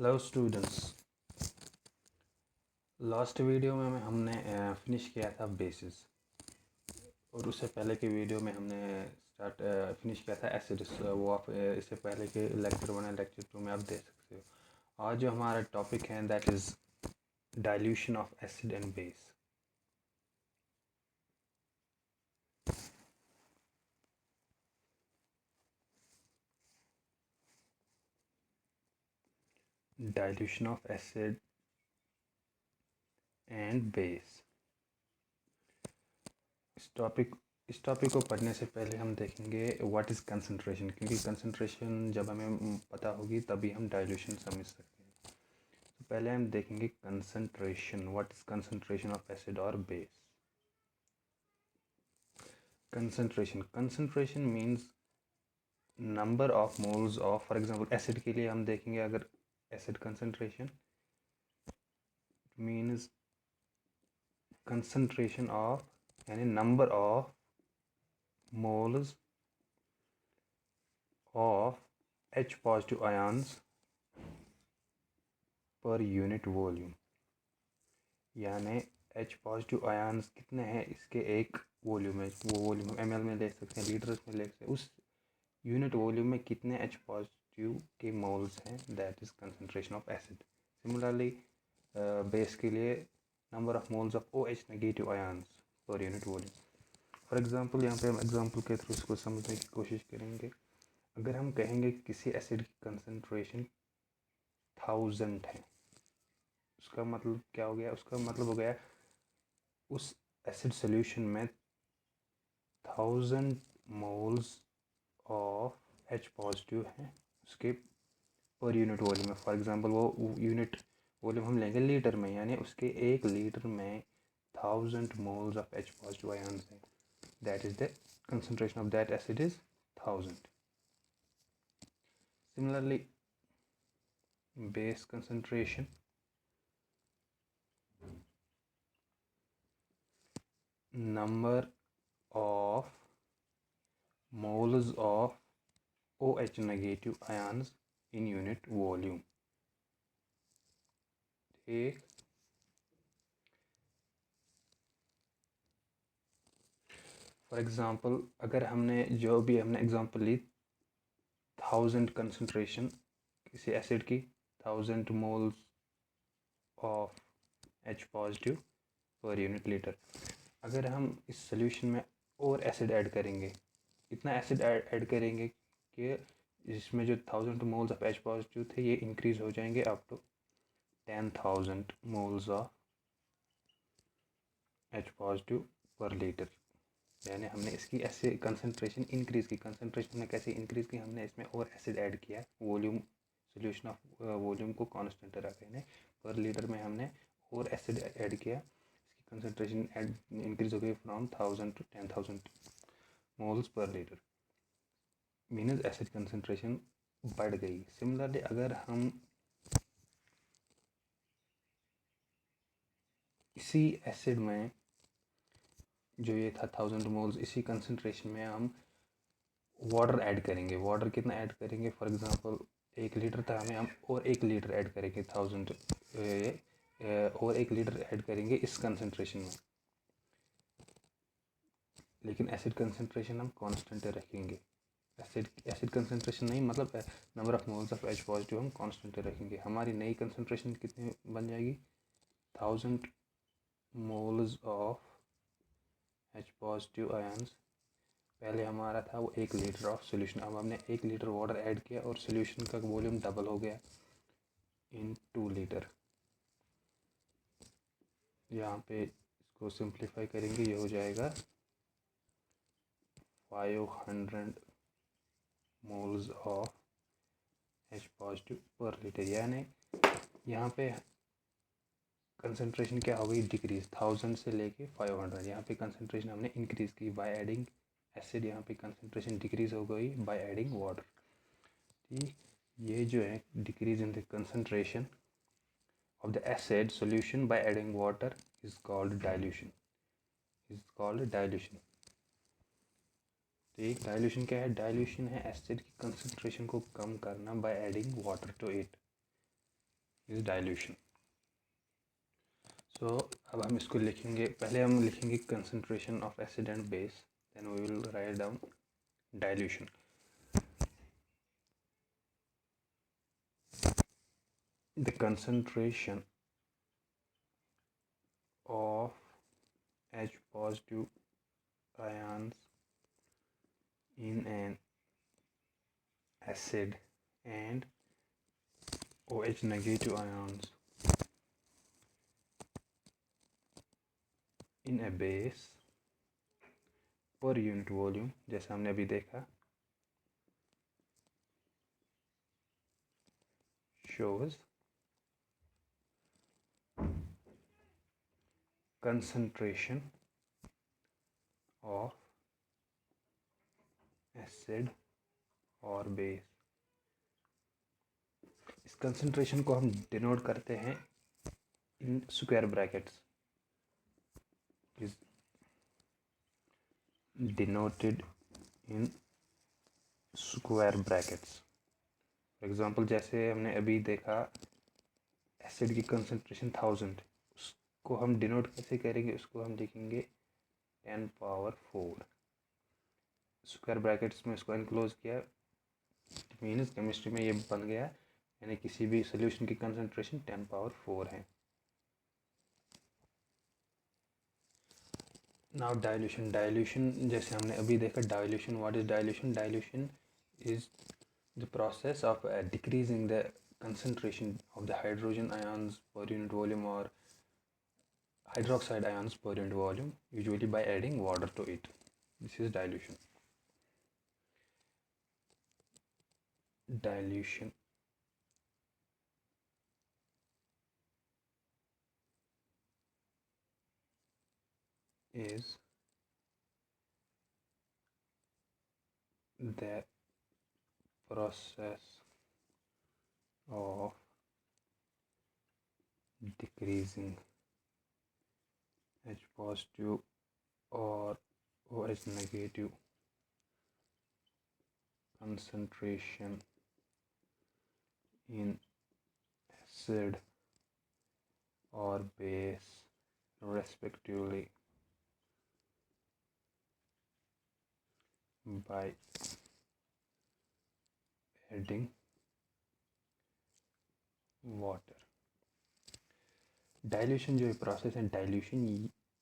Hello students. Last video में हमने finish किया था बेसिस, और उससे पहले के वीडियो में हमने फिनिश किया था एसिड्स। वो आप इससे पहले के लेक्चर 1 और लेक्चर 2 में आप देख सकते हो। आज जो हमारा टॉपिक है that is dilution of acid and base. Dilution of acid and base. इस टॉपिक को पढ़ने से पहले हम देखेंगे व्हाट इज़ कंसंट्रेशन, क्योंकि कंसंट्रेशन जब हमें पता होगी तभी हम डाइल्यूशन समझ सकते हैं। तो पहले हम देखेंगे concentration. What is concentration of acid और base. Concentration means number of moles of, for example acid के लिए हम देखेंगे, अगर acid concentration means concentration of यानी number of moles of H positive ions पर यूनिट वॉल्यूम, यानी H पॉजिटिव आयंस कितने हैं इसके एक वॉल्यूम में, वो वॉल्यूम हम ml में ले सकते हैं, लीटर्स में ले सकते हैं, उस यूनिट वॉल्यूम में कितने H पॉजिटिव के मोल्स हैं, that is concentration of acid. Similarly base के लिए number of moles of OH negative ions पर यूनिट वॉल्यूम। फॉर एग्जांपल यहाँ पे हम एग्जांपल के थ्रू इसको समझने की कोशिश करेंगे। अगर हम कहेंगे किसी एसिड की कंसंट्रेशन 1000 है, उसका मतलब क्या हो गया? उसका मतलब हो गया उस एसिड सॉल्यूशन में 1000 मोल्स ऑफ H पॉजिटिव हैं उसके पर यूनिट वॉल्यूम में। फॉर एग्जांपल वो यूनिट वॉल्यूम हम लेंगे लीटर में, यानी उसके 1 लीटर में 1000 moles of H positive ions हैं, that is the concentration of that acid is 1000। Similarly base concentration number of moles of OH negative ions in unit volume। ठीक, for example अगर हमने जो भी हमने एग्जांपल ली 1000 कंसंट्रेशन किसी acid की, 1000 moles of H positive per unit litre. अगर हम इस सोल्यूशन में और एसिड ऐड करेंगे, इतना एसिड ऐड करेंगे कि इसमें जो 1000 मोल्स ऑफ H पॉजिटिव थे ये इंक्रीज हो जाएंगे up to 10,000 moles of H positive per litre. यानी हमने इसकी ऐसे कंसंट्रेशन इंक्रीज़ की। कंसंट्रेशन में कैसे इंक्रीज़ की? हमने इसमें और एसिड ऐड किया, वॉल्यूम सोल्यूशन ऑफ वॉल्यूम को कांस्टेंट रखा है, पर लीटर में हमने और एसिड ऐड किया, इसकी कंसंट्रेशन इंक्रीज हो गई from 1000 to 10,000 moles per litre, means acid concentration बढ़ गई। सिमिलरली अगर हम इसी एसिड में जो ये था 1000 मोल्स, इसी कंसंट्रेशन में हम वाटर ऐड करेंगे। वाटर कितना ऐड करेंगे? फॉर एग्जांपल 1 लीटर था, हमें हम और 1 लीटर ऐड करेंगे 1000 और 1 लीटर ऐड करेंगे इस कंसंट्रेशन में, लेकिन एसिड कंसंट्रेशन हम कांस्टेंट रखेंगे। एसिड कंसंट्रेशन नहीं, मतलब number of moles of H positive हम कांस्टेंट रखेंगे। हमारी नई कंसंट्रेशन कितनी बन जाएगी? 1000 moles of H positive ions. पहले हमारा था वो 1 लीटर ऑफ सोल्यूशन, अब हमने 1 लीटर वाटर ऐड किया और सोल्यूशन का वॉल्यूम डबल हो गया इन 2 लीटर। यहाँ पे इसको सिंप्लीफाई करेंगे, ये हो जाएगा 500 moles of H positive per litre. यानी यहाँ पे कंसंट्रेशन क्या हो गई? डिक्रीज, 1000 से लेके 500। यहाँ पे कंसंट्रेशन हमने इंक्रीज़ की बाय एडिंग एसिड, यहाँ पे कंसंट्रेशन डिक्रीज हो गई बाय एडिंग वाटर। ठीक, ये जो है decrease in the concentration of the acid solution by adding water is called dilution, ठीक, डाइल्यूशन क्या है? डाइल्यूशन है एसिड की कंसंट्रेशन को कम करना by adding water to it. Is dilution. So अब हम इसको लिखेंगे, पहले हम लिखेंगे concentration of acid and base, then we will write down dilution. The concentration of H positive ions in an acid and OH negative ions in a base per unit volume, जैसा हमने अभी देखा, shows concentration of acid और base। इस concentration को हम denote करते हैं in square brackets, is denoted in square brackets। For example जैसे हमने अभी देखा एसिड की कंसंट्रेशन 1000, उसको हम डिनोट कैसे करेंगे, उसको हम लिखेंगे 10 पावर 4 स्क्वायर ब्रैकेट्स में इसको इनक्लोज किया, मीन्स केमिस्ट्री में ये बन गया, यानी किसी भी सोल्यूशन की कंसंट्रेशन 10 पावर 4 है। Now dilution. डाइल्यूशन जैसे हमने अभी देखा, dilution, what is dilution? Dilution is the process of decreasing the concentration of the hydrogen ions per unit volume or hydroxide ions per unit volume, usually by adding water to it. This is dilution. Dilution is the process of decreasing H positive or OH negative concentration in acid or base respectively by adding water. Dilution जो process है, dilution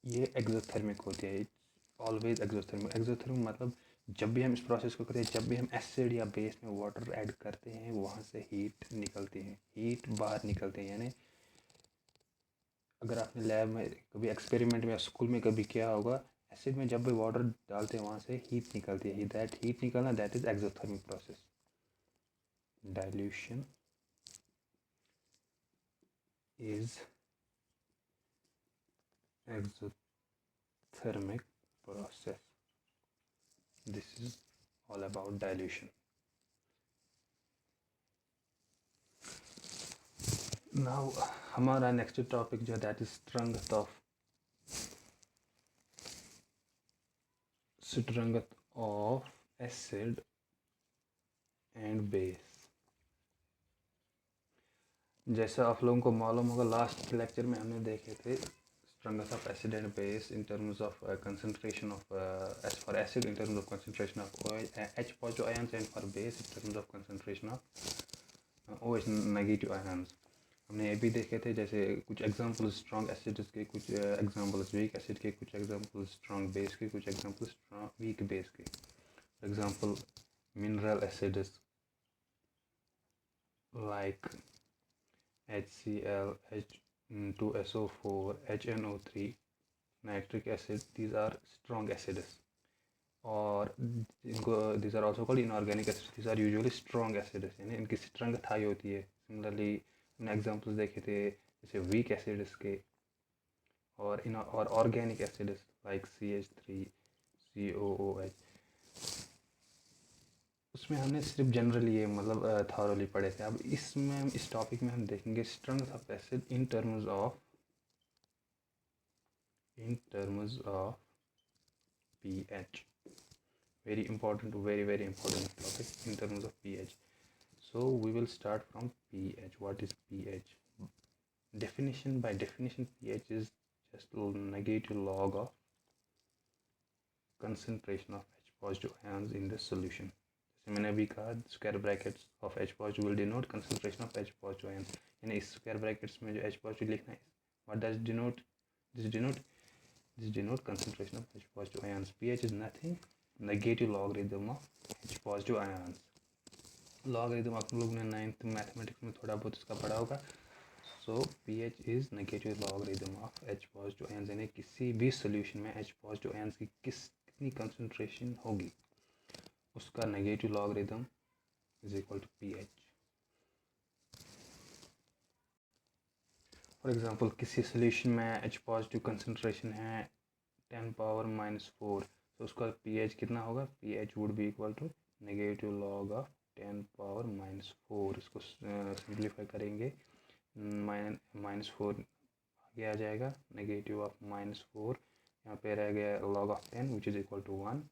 ये exothermic होती है, it's always exothermic. Exothermic मतलब जब भी हम इस प्रोसेस को करते हैं, जब भी हम एसिड या बेस में वाटर ऐड करते हैं, वहाँ से हीट निकलती है, हीट बाहर निकलती है। यानी अगर आपने लैब में कभी एक्सपेरिमेंट में या स्कूल में कभी किया होगा, एसिड में जब भी वाटर डालते हैं वहाँ से हीट निकलती है, दैट हीट निकलना, that is exothermic process. Dilution is exothermic process. This is all about dilution. Now हमारा next topic जो that is strength of acid and base। जैसा आप लोगों को मालूम होगा, लास्ट लेक्चर में हमने देखे थे strength of acid and base in terms of concentration of as for acid in terms of concentration of H positive ions and for base in terms of concentration of OH negative ions। हमने ये भी देखे थे, जैसे कुछ examples strong acids के, कुछ examples weak acid के, कुछ एग्जांपल्स स्ट्रॉन्ग बेस के, कुछ एग्जांपल्स वीक बेस के। For example mineral acids like HCl, H2SO4, HNO3, nitric acid, these are strong acids। और इनको these are also called inorganic acids, these are usually strong acids, यानी इनकी strength high होती है। Similarly हमने examples देखे थे जैसे वीक एसिड्स के और organic acids like CH3, COOH। उसमें हमने सिर्फ जनरली ये मतलब थॉरली पढ़े थे। अब इसमें हम इस टॉपिक में हम देखेंगे strength of acid in terms of pH। very important topic in terms of pH। so we will start from pH। what is pH? Definition, by definition pH is just negative log of concentration of H positive ions in the solution. जैसे मैंने अभी कहा square brackets of H positive will denote concentration of H positive ions, यानी इस square brackets में जो H positive लिखना है, what does denote this denote? This denote concentration of H positive ions. pH is nothing, negative logarithm of H positive ions. Logarithm आप लोगों ने 9th mathematics में थोड़ा बहुत इसका पढ़ा होगा. सो pH is negative logarithm of H positive ions, यानी किसी भी सोल्यूशन में H पॉजिटिव आयंस की कितनी कंसंट्रेशन होगी उसका negative logarithm is equal to pH. For example किसी सोल्यूशन में H पॉजिटिव कंसंट्रेशन है 10⁻⁴, तो उसका pH कितना होगा? pH would be equal to negative log of 10⁻⁴. इसको सिंप्लीफाई करेंगे, -4 आगे आ जाएगा, नेगेटिव ऑफ -4 यहाँ पे रह गया log of 10 which is equal to 1.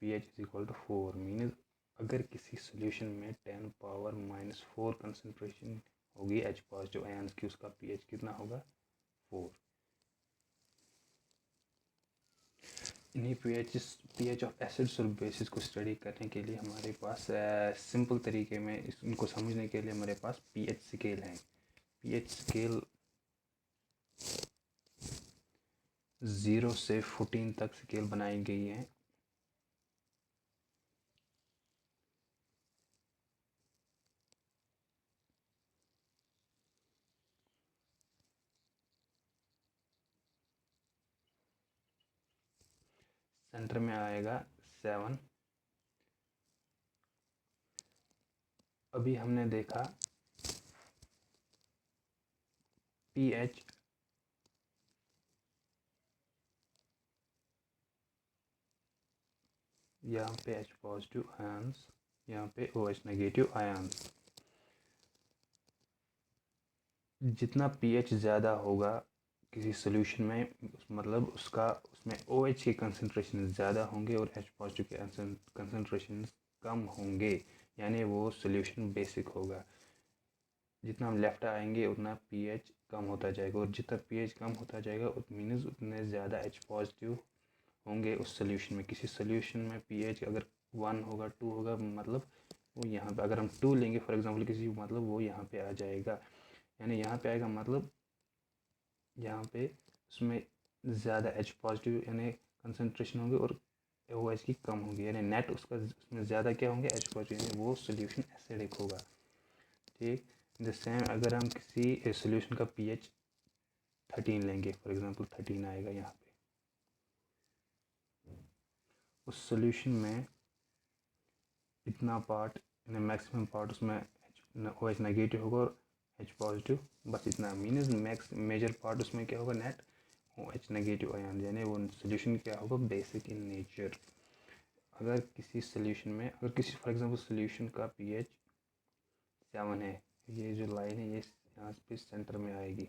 pH is equal to 4. Means अगर किसी सोल्यूशन में 10⁻⁴ कंसंट्रेशन होगी H पॉजिटिव आयंस की, उसका pH कितना होगा? 4. इन्हीं pH ऑफ एसिड्स और बेसिस को स्टडी करने के लिए हमारे पास सिंपल तरीके में इनको समझने के लिए हमारे पास pH स्केल है. pH स्केल 0 से 14 तक स्केल बनाई गई है. सेंटर में आएगा 7. अभी हमने देखा pH यहाँ पे H पॉजिटिव आयंस, यहाँ पे OH नेगेटिव आयंस. जितना pH ज़्यादा होगा किसी सोल्यूशन में, मतलब उसमें OH के कंसंट्रेशन ज़्यादा होंगे और H पॉजिटिव के कंसंट्रेशन कम होंगे, यानी वो सोल्यूशन बेसिक होगा. जितना हम लेफ्ट आएंगे उतना pH कम होता जाएगा, और जितना pH कम होता जाएगा मीन्स उतने ज़्यादा H पॉजिटिव होंगे उस सोल्यूशन में. किसी सोल्यूशन में pH अगर 1 होगा 2 होगा, मतलब वो यहाँ पे अगर हम 2 लेंगे फॉर एग्जांपल किसी, मतलब वो यहाँ पे आ जाएगा, यानी यहाँ पे आएगा, मतलब यहाँ पे उसमें ज़्यादा H पॉजिटिव यानी कंसंट्रेशन होगी और OH की कम होगी, यानी नेट उसमें ज़्यादा क्या होंगे? H पॉजिटिव, यानी वो सोल्यूशन एसिडिक होगा. ठीक. द सेम अगर हम किसी सोल्यूशन का pH 13 लेंगे, फॉर एग्जांपल 13 आएगा यहाँ पे, उस सोल्यूशन में इतना पार्ट यानी मैक्सिमम पार्ट उसमें OH नेगेटिव होगा और H पॉजिटिव बस इतना. मीन्स मेजर पार्ट उसमें क्या होगा? नेट OH नेगेटिव आयन, यानी वो सोल्यूशन क्या होगा? Basic in nature. अगर किसी सोल्यूशन में, अगर किसी फॉर एग्जांपल सोल्यूशन का pH 7 है, ये जो लाइन है ये यहाँ पे सेंटर में आएगी,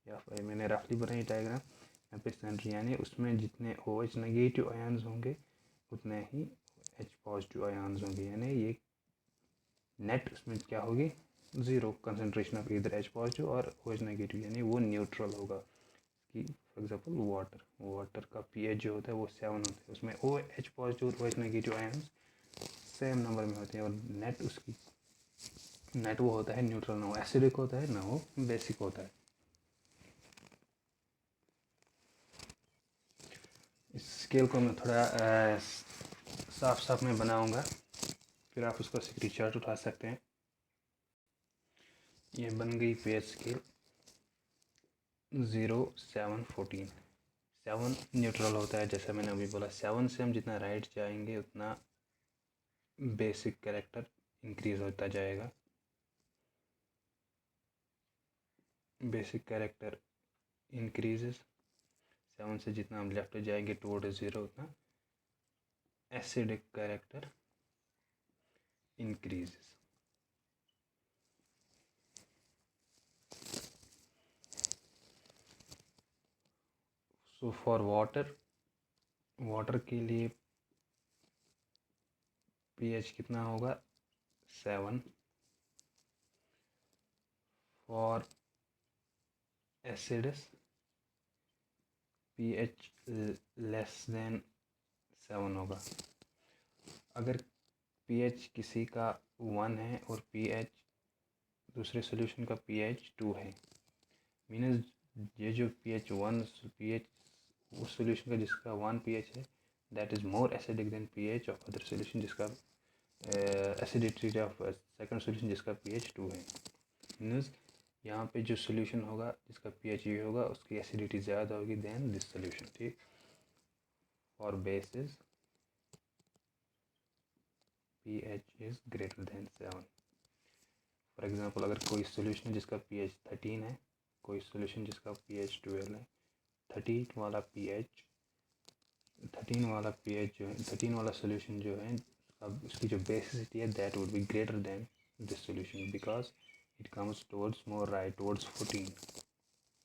या फिर मैंने रफली बनाई डायग्राम, यहाँ पे सेंटर, यानी उसमें जितने OH नेगेटिव आयन्स होंगे उतने ही H पॉजिटिव आयन्स होंगे, यानी ये नेट उसमें क्या होगी? 0 कंसंट्रेशन ऑफ इधर H पॉजिटिव और OH नेगेटिव, यानी वो न्यूट्रल होगा. कि फॉर एग्जांपल वाटर का pH जो होता है वो 7 होता है, उसमें OH पॉजिटिव और OH negative ions same number में होते हैं, और नेट वो होता है न्यूट्रल, ना वो एसिडिक होता है ना वो बेसिक होता है. इस स्केल को मैं थोड़ा साफ में बनाऊंगा, फिर आप उसका स्क्रीनशॉट उठा सकते हैं. ये बन गई pH स्केल 0, 7, 14. 7 न्यूट्रल होता है, जैसा मैंने अभी बोला. 7 से हम जितना राइट जाएंगे उतना बेसिक कैरेक्टर इंक्रीज होता जाएगा. Basic character increases. 7 से जितना हम लेफ्ट जाएंगे टुवर्ड 0 उतना acidic character increases. So for water के लिए pH कितना होगा? 7. For acids pH less than 7 होगा। अगर pH किसी का 1 है और pH दूसरे सॉल्यूशन का pH 2 है, मीन्स ये जो pH 1 pH उस सॉल्यूशन का जिसका 1 pH है, that is more acidic then pH of other solution जिसका एसिडिटी ऑफ सेकंड सॉल्यूशन जिसका pH 2 है। मीन्स यहाँ पे जो सॉल्यूशन होगा जिसका pH ये होगा उसकी एसिडिटी ज़्यादा होगी देन दिस सॉल्यूशन। ठीक, और basis pH is greater than 7। For example अगर कोई सॉल्यूशन है जिसका pH 13 है, कोई सॉल्यूशन जिसका pH 12 है, 13 वाला pH जो है 13 वाला सॉल्यूशन जो है अब उसकी जो बेसिसिटी है that would be greater than this solution because it comes towards more right towards 14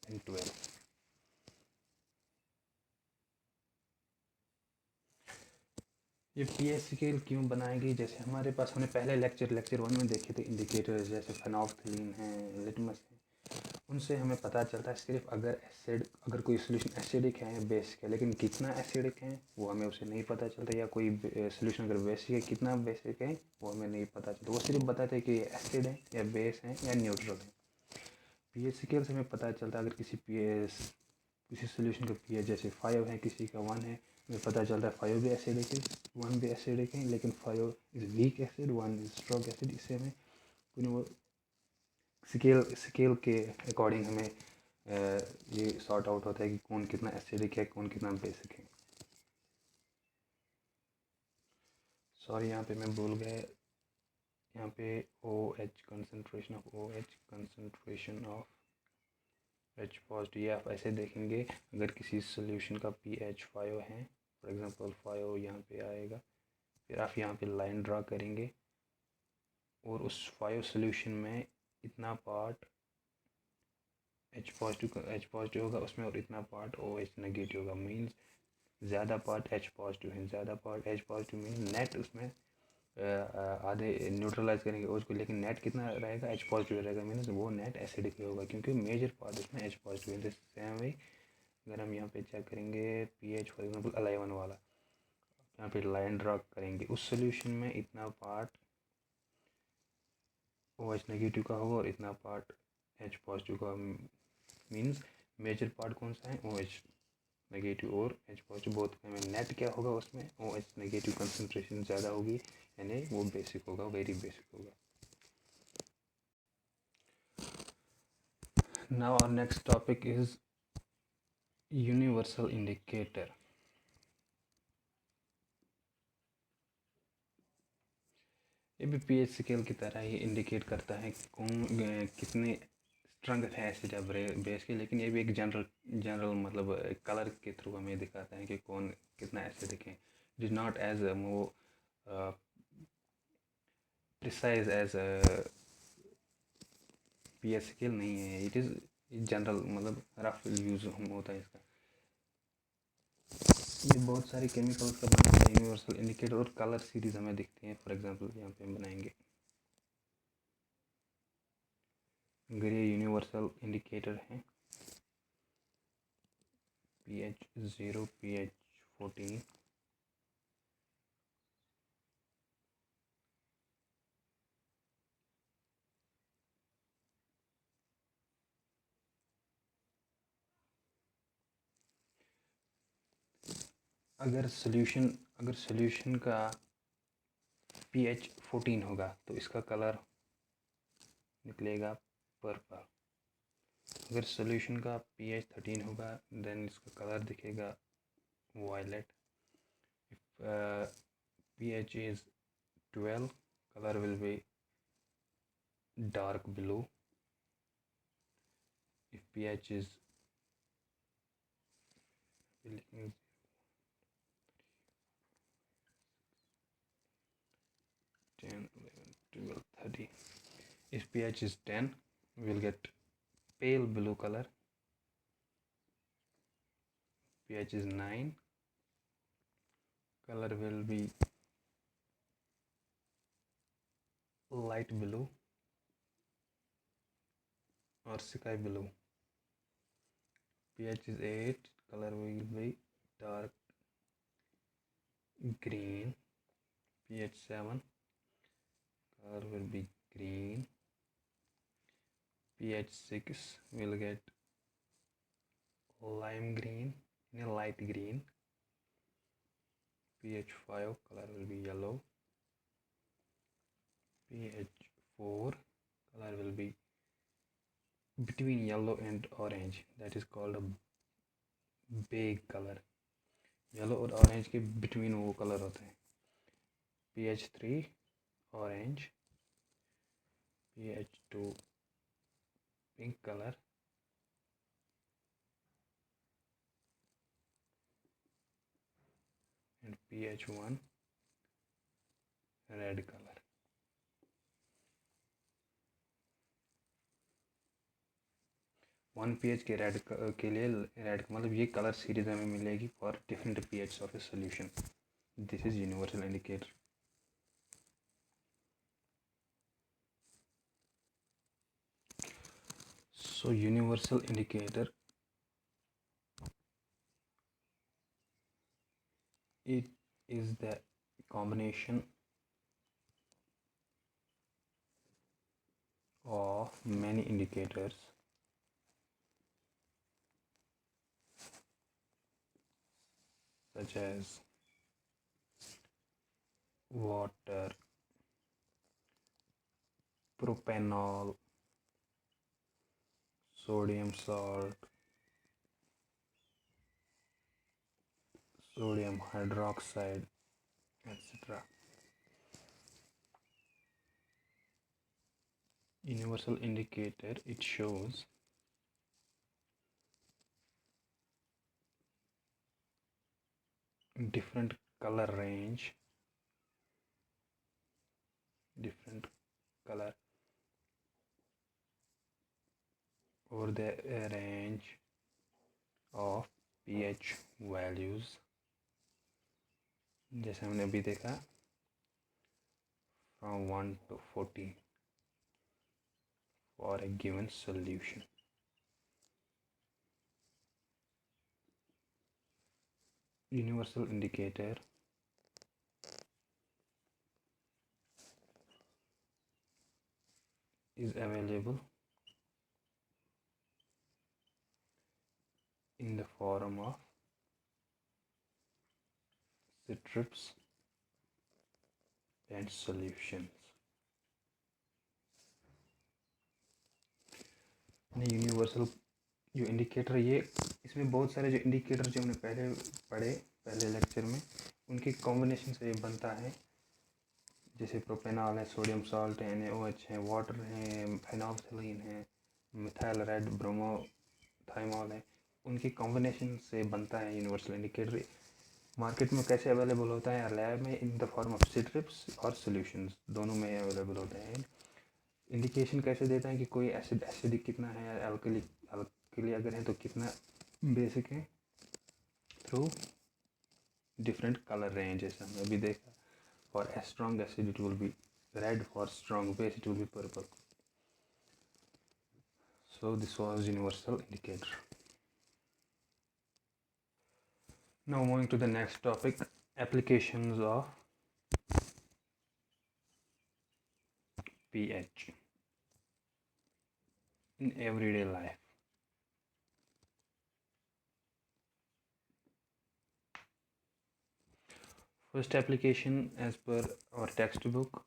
and 12। ये pH स्केल क्यों बनाई गई? जैसे हमारे पास हमने पहले लेक्चर 1 में देखे थे इंडिकेटर्स जैसे फेनोल्फ्थलीन है, लिटमस है, उनसे हमें पता चलता है सिर्फ अगर कोई सोल्यूशन एसिडिक है बेसिक है, लेकिन कितना एसिडिक है वो हमें उसे नहीं पता चलता, या कोई सोल्यूशन अगर बेसिक है कितना बेसिक है वो हमें नहीं पता चलता। वो सिर्फ बताते हैं कि एसिड है या बेस है या न्यूट्रल है। pH स्केल से हमें पता चलता है अगर किसी सोल्यूशन का pH जैसे 5 है, किसी का 1 है, हमें पता चलता है 5 भी एसिडिक है, 1 भी एसिडिक है, लेकिन 5 is weak acid, 1 is strong acid. इससे हमें वो स्केल के अकॉर्डिंग हमें ये सॉर्ट आउट होता है कि कौन कितना एसिडिक है, कौन कितना बेसिक है। सॉरी यहाँ पे मैं भूल गया, यहाँ पे OH concentration of H positive, ये आप ऐसे देखेंगे अगर किसी सोल्यूशन का pH 5 है, फॉर एग्जांपल 5 यहाँ पे आएगा, फिर आप यहाँ पे लाइन ड्रा करेंगे और उस 5 सोल्यूशन में इतना पार्ट H पॉजिटिव होगा उसमें और इतना पार्ट OH नेगेटिव होगा। मीन्स ज़्यादा पार्ट H पॉजिटिव है, ज़्यादा part H positive mean net उसमें आधे न्यूट्रलाइज करेंगे OH को, लेकिन नेट कितना रहेगा H पॉजिटिव रहेगा। मीन्स वो नेट एसिडिक होगा क्योंकि मेजर पार्ट उसमें H पॉजिटिव है। सेम वे अगर हम यहाँ पे चेक करेंगे pH फॉर एग्जांपल 11 वाला, यहाँ पे लाइन ड्रा करेंगे, उस सोल्यूशन में इतना पार्ट OH नेगेटिव का होगा और इतना पार्ट H पॉजिटिव का। मीन्स मेजर पार्ट कौन सा है, OH नेगेटिव और H पॉजिटिव बोथ में। नेट क्या होगा उसमें, OH नेगेटिव कंसंट्रेशन ज़्यादा होगी, यानी वो बेसिक होगा, वेरी बेसिक होगा। Now our next topic is universal indicator. ये भी pH स्केल की तरह ही इंडिकेट करता है कौन कितने स्ट्रेंथ है एसिड या बेस की, लेकिन ये भी एक जनरल मतलब कलर के थ्रू हमें दिखाता है कि कौन कितना एसिडिक है। इट इज़ नॉट एज वो प्रिसाइज एज pH स्केल नहीं है, इट इज़ जनरल मतलब रफ यूज होता है इसका। ये बहुत सारी केमिकल्स का बनता है यूनिवर्सल इंडिकेटर, और कलर सीरीज हमें दिखती हैं। फॉर एग्जांपल यहाँ पे हम बनाएंगे, अगर ये यूनिवर्सल इंडिकेटर है pH 0 pH 14, अगर सॉल्यूशन का pH 14 होगा तो इसका कलर निकलेगा पर्पल। अगर सॉल्यूशन का pH 13 होगा देन इसका कलर दिखेगा violet. pH is 12, color will be dark blue. If pH is 10, 11, 12, 13, if pH is 10, we will get pale blue color. pH is 9, color will be light blue. or sky blue. pH is 8, color will be dark green. pH 7, color will be green. pH 6 will get lime green in a light green. pH 5, color will be yellow. pH 4, color will be between yellow and orange, that is called a beige colour. Yellow और orange के between वो colour होते हैं. pH 3 orange. pH 2 pink colour. and pH 1 red colour. 1 pH के red के लिए red मतलब ये कलर सीरीज हमें मिलेगी for different pH of a solution. This is universal indicator. So universal indicator, it is the combination of many indicators such as water, propanol, sodium salt, sodium hydroxide, etc. Universal indicator, it shows different color range, different color or the range of pH values. जैसे हमने अभी देखा from 1 to 14 for a given solution. Universal indicator is available in the form of strips and solutions. Universal जो indicator, ये इसमें बहुत सारे जो इंडिकेटर जो हमने पहले पढ़े पहले लेक्चर में, उनकी कॉम्बिनेशन से ये बनता है. जैसे प्रोपेनॉल है, सोडियम सॉल्ट है, NaOH है, वाटर है, फेनोल्फथालीन है, मिथाइल रेड ब्रोमोथाइमॉल है. उनकी कॉम्बिनेशन से बनता है यूनिवर्सल इंडिकेटर. मार्केट में कैसे अवेलेबल होता है? लैब में in the form of strips और सॉल्यूशंस, दोनों में अवेलेबल होते हैं. इंडिकेशन कैसे देता है कि कोई एसिडिक कितना है, अल्कली अगर है तो कितना बेसिक है, थ्रू डिफरेंट कलर रेंज. जैसे हमने अभी देखा, for a strong acid it will be red, for strong base it will be purple. So this was universal indicator. Now moving to the next topic, applications of pH in everyday life. First application as per our textbook,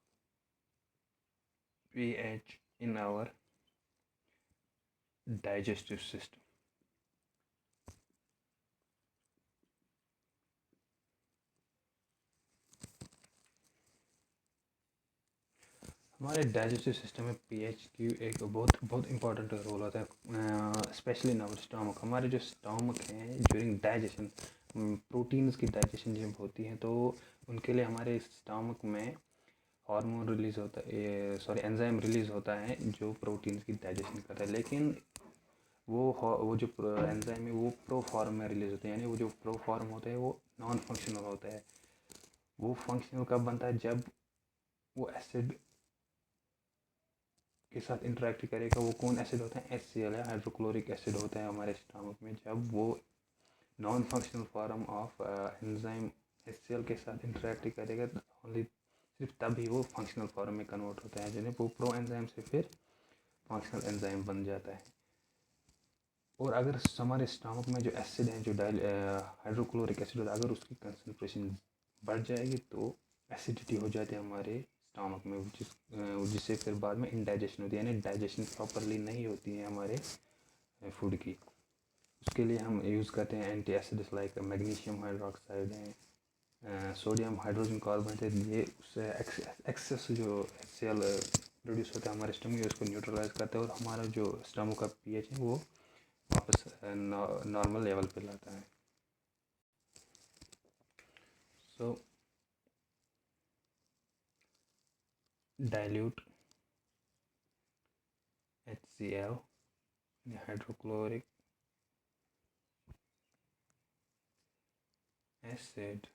pH in our digestive system. हमारे digestive system में pH की एक बहुत important role होता है, specially in our stomach. हमारे जो stomach हैं, ड्यूरिंग डाइजेशन प्रोटीन्स की डाइजेशन जब होती है तो उनके लिए हमारे स्टमक में हार्मोन रिलीज़ होता है, एंजाइम रिलीज़ होता है जो प्रोटीन्स की डाइजेशन करता है. लेकिन वो जो एंजाइम है वो प्रो फॉर्म में रिलीज़ होते हैं, यानी वो जो प्रो फॉर्म होता है वो नॉन फंक्शनल होता है. वो फंक्शनल कब बनता है? जब वो एसिड के साथ इंटरेक्ट करेगा वो कौन एसिड होता है, HCl है, हाइड्रोक्लोरिक एसिड होता है हमारे स्टमक में। जब वो non functional form of enzyme HCl के साथ इंटरेक्ट करेगा ओनली सिर्फ तभी वो फंक्शनल फॉर्म में कन्वर्ट होता है, जिन्हें वो प्रो एंजाइम से फिर फंक्शनल एंजाइम बन जाता है। और अगर हमारे स्टमक में जो एसिड है, जो हाइड्रोक्लोरिक एसिड होता है, अगर उसकी कंसनट्रेशन बढ़ जाएगी तो एसिडिटी हो जाती है हमारे स्टमक में, जिससे फिर बाद में इंडाइजेशन होती है, यानी डाइजेशन प्रॉपरली नहीं होती है हमारे फूड की। उसके लिए हम यूज़ करते हैं anti acids like magnesium hydroxide है, सोडियम हाइड्रोजन कार्बोनेट है। ये उससे एक्सेस जो HCl प्रोड्यूस होता है हमारे स्टमक में, उसको न्यूट्रलाइज करता है और हमारा जो स्टमक का pH है वो वापस नॉर्मल लेवल पे लाता है। So dilute HCl hydrochloric acid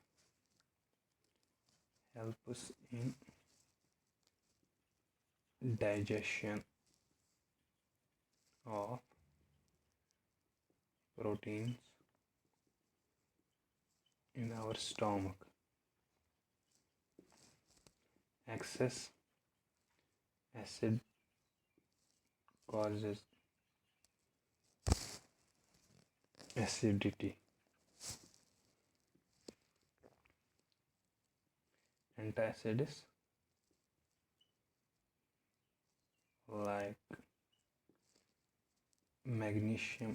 helps in digestion of proteins in our stomach. Excess acid causes acidity. Antacids like magnesium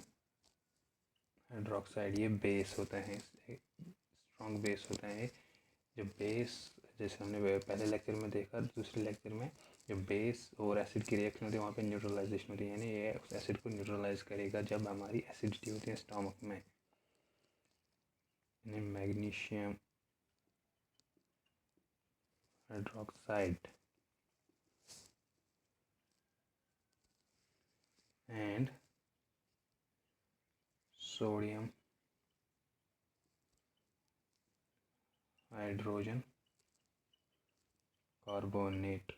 hydroxide, ये बेस होता है, स्ट्रॉन्ग बेस होता है। जब बेस, जैसे हमने पहले लेक्चर में देखा, दूसरे लेक्चर में जब बेस और एसिड की रिएक्शन होती है वहाँ पे न्यूट्रलाइजेशन होती है, यानी ये उस एसिड को न्यूट्रलाइज करेगा जब हमारी एसिडिटी होती है स्टमक में। यानी magnesium hydroxide and sodium hydrogen carbonate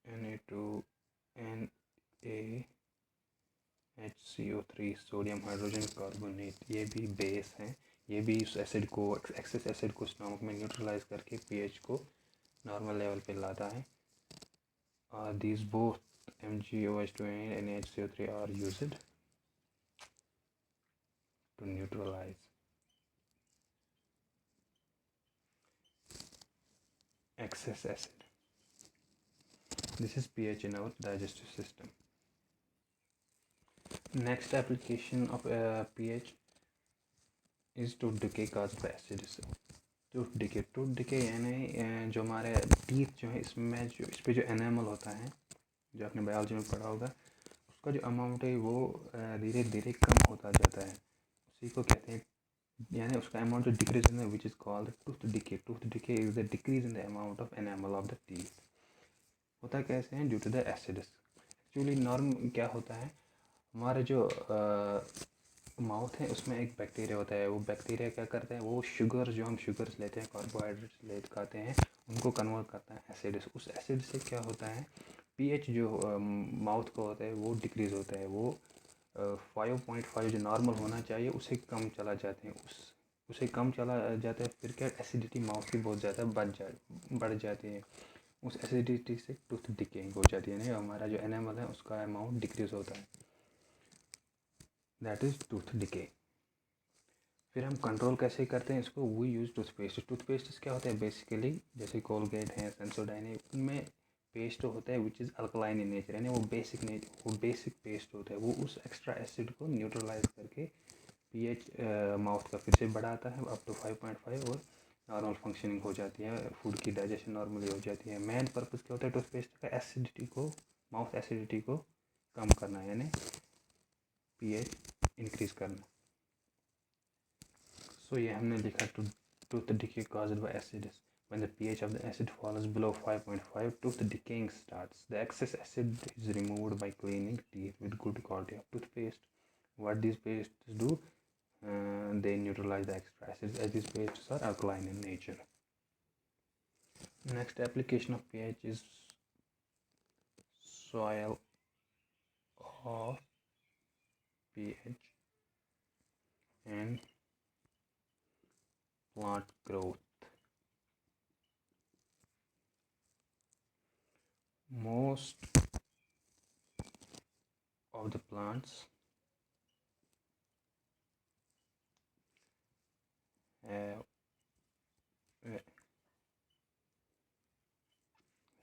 Na2NaHCO3 sodium hydrogen carbonate, ये भी बेस हैं। ये भी इस एसिड को, एक्सेस एसिड को स्टमक में न्यूट्रलाइज करके pH को नॉर्मल लेवल पे लाता है। These both MgOH2 and NaHCO3 are used to neutralize excess acid. This is pH in our digestive system. Next application of pH is tooth decay caused by acids. Tooth decay यानी जो हमारे teeth जो है, इसमें जो इस पे जो एनामल होता है, जो आपने बायोलॉजी में पढ़ा होगा, उसका जो अमाउंट है वो धीरे धीरे कम होता जाता है, उसी को कहते हैं, यानी उसका अमाउंट जो decrease in which is called tooth decay. Tooth decay is the decrease in the amount of enamel of the teeth. होता कैसे हैं? Due to the acids. Actually norm क्या होता है, हमारे जो माउथ है उसमें एक बैक्टीरिया होता है। वो बैक्टीरिया क्या करता है, वो शुगर, जो हम शुगर्स लेते हैं, कार्बोहाइड्रेट्स ले खाते हैं, उनको कन्वर्ट करता है एसिड्स। उस एसिड से क्या होता है, pH जो माउथ का होता है वो डिक्रीज़ होता है। वो 5.5 जो नॉर्मल होना चाहिए उससे कम चला जाते हैं, उसे कम चला जाता है। फिर क्या, एसिडिटी माउथ की बहुत ज़्यादा बढ़ जाती है। उस एसिडिटी से टूथ डिकेइंग हो जाती है, नहीं, हमारा जो एनामल है उसका अमाउंट डिक्रीज़ होता है, दैट इज़ टूथ डिके। फिर हम कंट्रोल कैसे करते हैं इसको, वी यूज़ टूथपेस्ट। टूथपेस्ट क्या होता है बेसिकली, जैसे कोलगेट है, सेंसोडाइन है, उनमें पेस्ट होता है which is alkaline in nature, यानी वो बेसिक पेस्ट होता है। वो उस एक्स्ट्रा एसिड को न्यूट्रलाइज करके pH माउथ का फिर से बढ़ाता है अप टू 5.5 और नॉर्मल फंक्शनिंग हो जाती है, फूड की डाइजेशन नॉर्मली हो जाती है। मेन पर्पज़ क्या होता है टूथपेस्ट का, एसिडिटी को, माउथ एसिडिटी को कम करना, यानी pH इंक्रीज़ करना। सो ये हमने लिखा, tooth decay caused by acids. When the pH of the acid falls below 5.5, tooth decaying starts. The excess acid is removed by cleaning teeth with good quality of toothpaste. What these pastes do, they neutralize the extra acids, as these pastes are alkaline in nature. Next application of pH is soil of pH and plant growth. Most of the plants have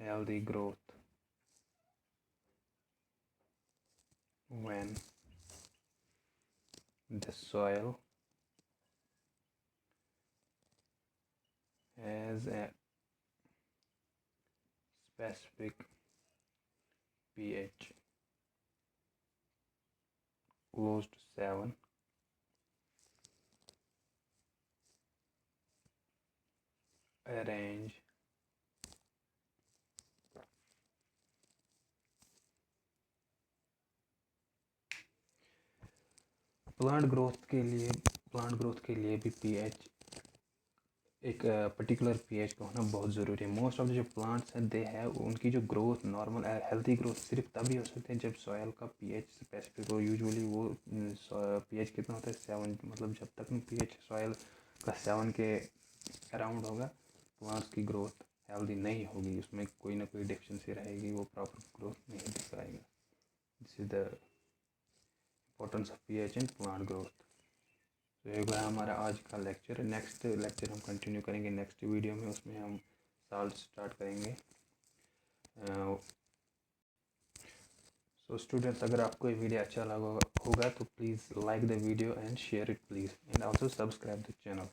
healthy growth when the soil has a specific pH close to 7 range plant growth के लिए भी pH एक particular pH का होना बहुत ज़रूरी है। Most of the जो प्लांट्स हैं दे है उनकी जो ग्रोथ नॉर्मल हेल्थी ग्रोथ सिर्फ तभी हो सकती है जब सॉयल का पीएच स्पेसिफिक हो। यूजुअली वो पीएच कितना होता है 7, मतलब जब तक पीएच सॉयल का 7 के अराउंड होगा प्लांट्स की ग्रोथ हेल्दी नहीं होगी, उसमें कोई ना कोई डिफिशिएंसी रहेगी, वो प्रॉपर ग्रोथ नहीं दिख पाएगा। This is the importance of pH in plant growth. तो एक बार हमारा आज का लेक्चर, नेक्स्ट लेक्चर हम कंटिन्यू करेंगे नेक्स्ट वीडियो में, उसमें हम साल्ट स्टार्ट करेंगे। सो स्टूडेंट्स, अगर आपको ये वीडियो अच्छा लगा होगा तो please like the video and share it please, and also subscribe the channel.